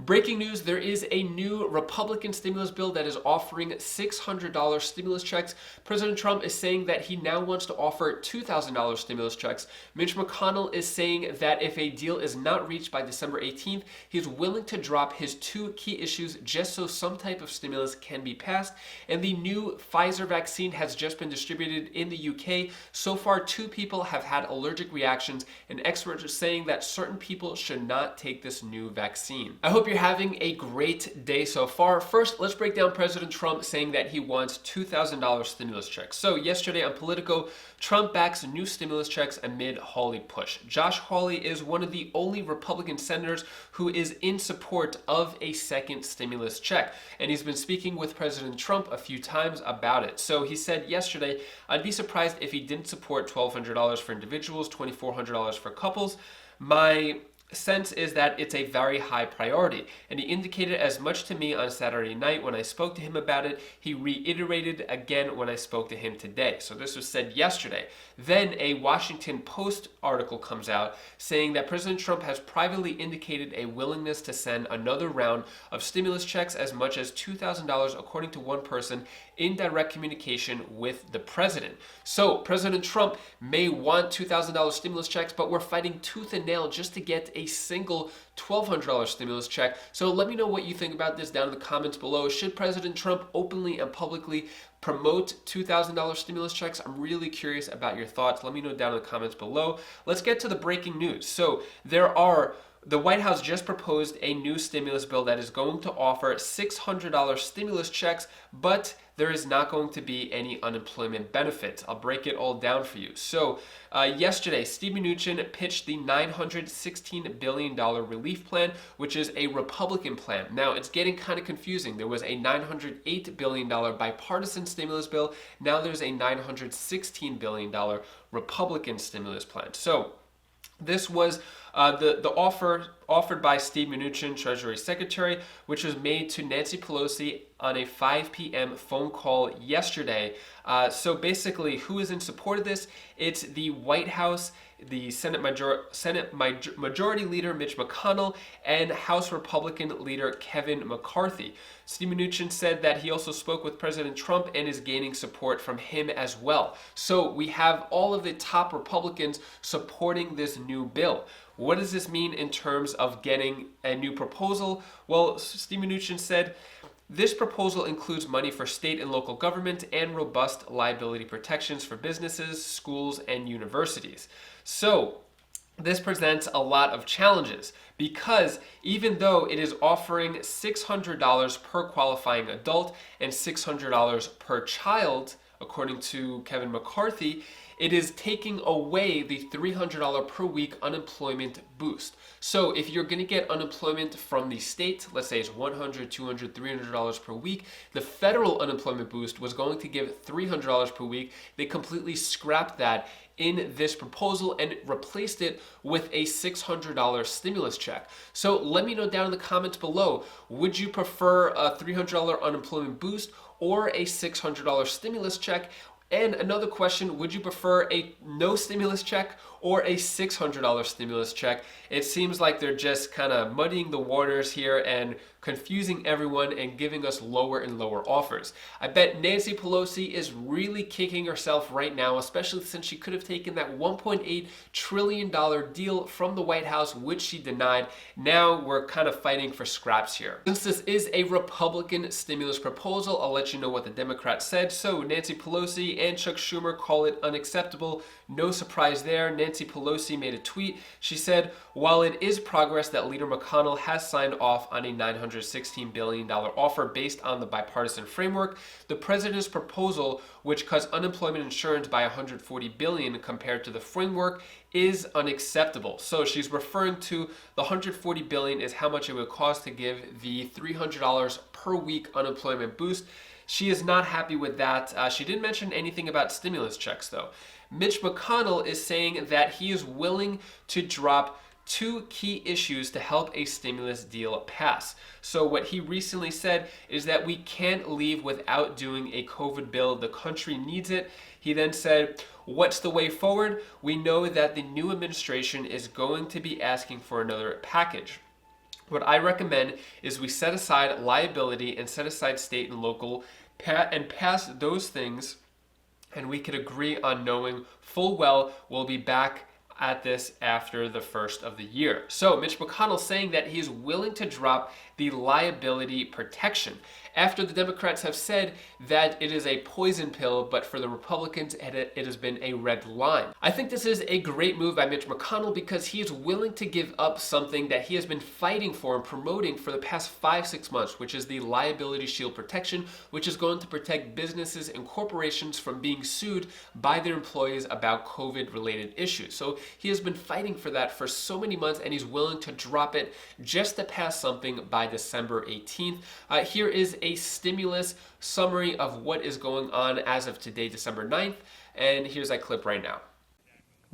Breaking news, there is a new Republican stimulus bill that is offering $600 stimulus checks. President Trump is saying that he now wants to offer $2,000 stimulus checks. Mitch McConnell is saying that if a deal is not reached by December 18th, he's willing to drop his two key issues just so some type of stimulus can be passed. And the new Pfizer vaccine has just been distributed in the UK. So far, 2 people have had allergic reactions, and experts are saying that certain people should not take this new vaccine. I hope you're having a great day so far. First, let's break down President Trump saying that he wants $2,000 stimulus checks. So yesterday on Politico, Trump backs new stimulus checks amid Hawley push. Josh Hawley is one of the only Republican senators who is in support of a second stimulus check. And he's been speaking with President Trump a few times about it. So he said yesterday, I'd be surprised if he didn't support $1,200 for individuals, $2,400 for couples. My sense is that it's a very high priority, and he indicated as much to me on Saturday night when I spoke to him about it. He reiterated again when I spoke to him today. So this was said yesterday. Then a Washington Post article comes out saying that President Trump has privately indicated a willingness to send another round of stimulus checks as much as $2,000, according to one person in direct communication with the president. So President Trump may want $2,000 stimulus checks, but we're fighting tooth and nail just to get a single $1,200 stimulus check. So let me know what you think about this down in the comments below. Should President Trump openly and publicly promote $2,000 stimulus checks? I'm really curious about your thoughts. Let me know down in the comments below. Let's get to the breaking news. So the White House just proposed a new stimulus bill that is going to offer $600 stimulus checks, but there is not going to be any unemployment benefits. I'll break it all down for you. So yesterday, Steve Mnuchin pitched the $916 billion relief plan, which is a Republican plan. Now, it's getting kind of confusing. There was a $908 billion bipartisan stimulus bill. Now there's a $916 billion Republican stimulus plan. So this was the offer offered by Steve Mnuchin, Treasury Secretary, which was made to Nancy Pelosi on a 5 p.m. phone call yesterday. So basically, who is in support of this? It's the White House, the Senate Majority Leader Mitch McConnell, and House Republican Leader Kevin McCarthy. Steve Mnuchin said that he also spoke with President Trump and is gaining support from him as well. So we have all of the top Republicans supporting this new bill. What does this mean in terms of getting a new proposal? Well, Steve Mnuchin said, this proposal includes money for state and local government and robust liability protections for businesses, schools, and universities. So this presents a lot of challenges because even though it is offering $600 per qualifying adult and $600 per child, according to Kevin McCarthy, it is taking away the $300 per week unemployment boost. So if you're going to get unemployment from the state, let's say it's $100, $200, $300 per week, the federal unemployment boost was going to give $300 per week. They completely scrapped that in this proposal and replaced it with a $600 stimulus check. So let me know down in the comments below, would you prefer a $300 unemployment boost or a $600 stimulus check? And another question, would you prefer a no stimulus check or a $600 stimulus check? It seems like they're just kind of muddying the waters here and confusing everyone and giving us lower and lower offers. I bet Nancy Pelosi is really kicking herself right now, especially since she could have taken that $1.8 trillion deal from the White House, which she denied. Now we're kind of fighting for scraps here. Since this is a Republican stimulus proposal, I'll let you know what the Democrats said. So Nancy Pelosi and Chuck Schumer call it unacceptable. No surprise there. Nancy Pelosi made a tweet. She said, while it is progress that Leader McConnell has signed off on a $916 billion offer based on the bipartisan framework, the president's proposal, which cuts unemployment insurance by $140 billion compared to the framework, is unacceptable. So she's referring to the $140 billion is how much it would cost to give the $300 per week unemployment boost. She is not happy with that. She didn't mention anything about stimulus checks, though. Mitch McConnell is saying that he is willing to drop 2 key issues to help a stimulus deal pass. So what he recently said is that we can't leave without doing a COVID bill. The country needs it. He then said, what's the way forward? We know that the new administration is going to be asking for another package. What I recommend is we set aside liability and set aside state and local and pass those things, and we could agree on knowing full well we'll be back at this after the first of the year. So Mitch McConnell saying that he's willing to drop the liability protection after the Democrats have said that it is a poison pill, but for the Republicans it has been a red line. I think this is a great move by Mitch McConnell because he is willing to give up something that he has been fighting for and promoting for the past 5-6 months, which is the liability shield protection, which is going to protect businesses and corporations from being sued by their employees about COVID-related issues. So he has been fighting for that for so many months, and he's willing to drop it just to pass something by December 18th. Here is a stimulus summary of what is going on as of today, December 9th, and here's that clip right now.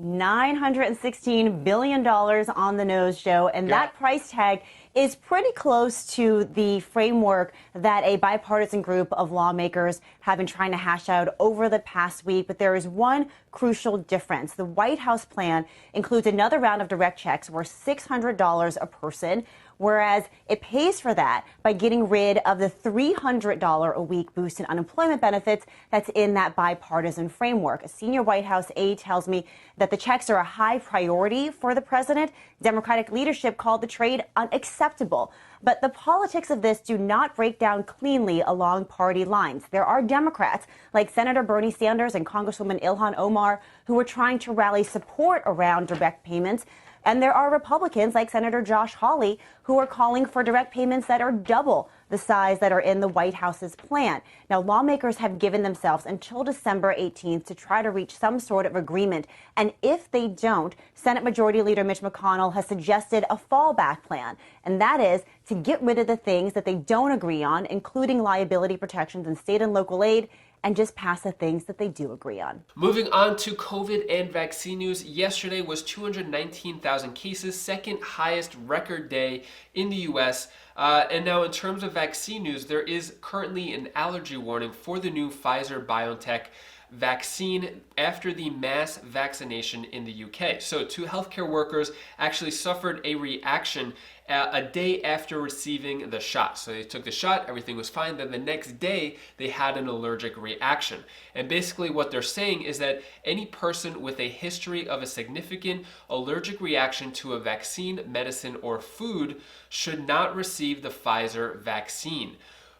$916 billion on the nose, Joe, and that price tag is pretty close to the framework that a bipartisan group of lawmakers have been trying to hash out over the past week. But there is one crucial difference. The White House plan includes another round of direct checks worth $600 a person, whereas it pays for that by getting rid of the $300 a week boost in unemployment benefits that's in that bipartisan framework. A senior White House aide tells me that the checks are a high priority for the president. Democratic leadership called the trade unacceptable. But the politics of this do not break down cleanly along party lines. There are Democrats like Senator Bernie Sanders and Congresswoman Ilhan Omar who are trying to rally support around direct payments. And there are Republicans like Senator Josh Hawley who are calling for direct payments that are double the size that are in the White House's plan. Now, lawmakers have given themselves until December 18th to try to reach some sort of agreement. And if they don't, Senate Majority Leader Mitch McConnell has suggested a fallback plan. And that is to get rid of the things that they don't agree on, including liability protections and state and local aid, and just pass the things that they do agree on. Moving on to COVID and vaccine news. Yesterday was 219,000 cases, second highest record day in the U.S. And now in terms of vaccine news, there is currently an allergy warning for the new Pfizer-BioNTech vaccine after the mass vaccination in the UK. So two healthcare workers actually suffered a reaction a day after receiving the shot. So they took the shot, everything was fine. Then the next day they had an allergic reaction. And basically what they're saying is that any person with a history of a significant allergic reaction to a vaccine, medicine, or food should not receive the Pfizer vaccine.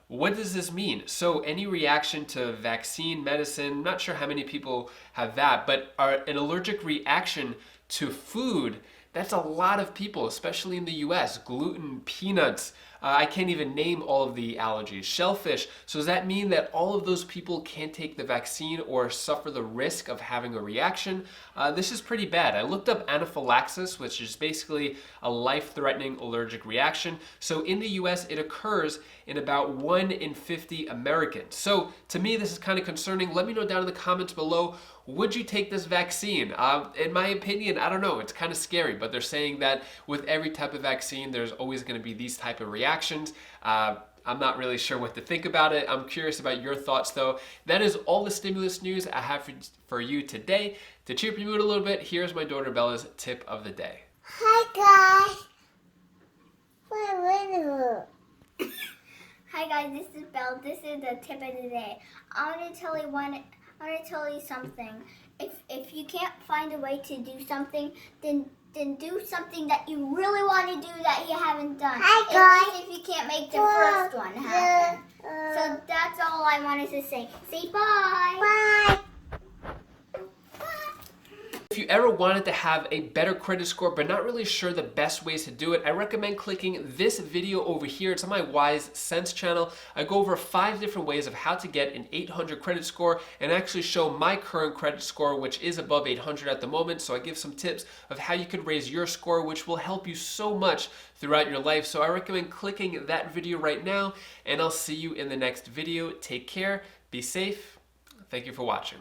What does this mean? So any reaction to vaccine, medicine, not sure how many people have that, but an allergic reaction to food, that's a lot of people, especially in the US. Gluten, peanuts, I can't even name all of the allergies. Shellfish. So does that mean that all of those people can't take the vaccine or suffer the risk of having a reaction? This is pretty bad. I looked up anaphylaxis, which is basically a life-threatening allergic reaction. So in the US, it occurs in about 1 in 50 Americans. So to me, this is kind of concerning. Let me know down in the comments below, would you take this vaccine? In my opinion, I don't know. It's kind of scary, but they're saying that with every type of vaccine, there's always going to be these type of reactions. I'm not really sure what to think about it. I'm curious about your thoughts, though. That is all the stimulus news I have for you today. To cheer up your mood a little bit, here's my daughter Bella's tip of the day. Hi, guys. Hi, guys. This is Belle. This is the tip of the day. I want to tell you something. If you can't find a way to do something, then do something that you really want to do that you haven't done. Hi, guys. If you can't make the first one happen. So that's all I wanted to say. Say bye. Bye. If you ever wanted to have a better credit score but not really sure the best ways to do it, I recommend clicking this video over here. It's on my Wise Sense channel. I go over 5 different ways of how to get an 800 credit score and actually show my current credit score, which is above 800 at the moment. So I give some tips of how you can raise your score, which will help you so much throughout your life. So I recommend clicking that video right now, and I'll see you in the next video. Take care, be safe. Thank you for watching.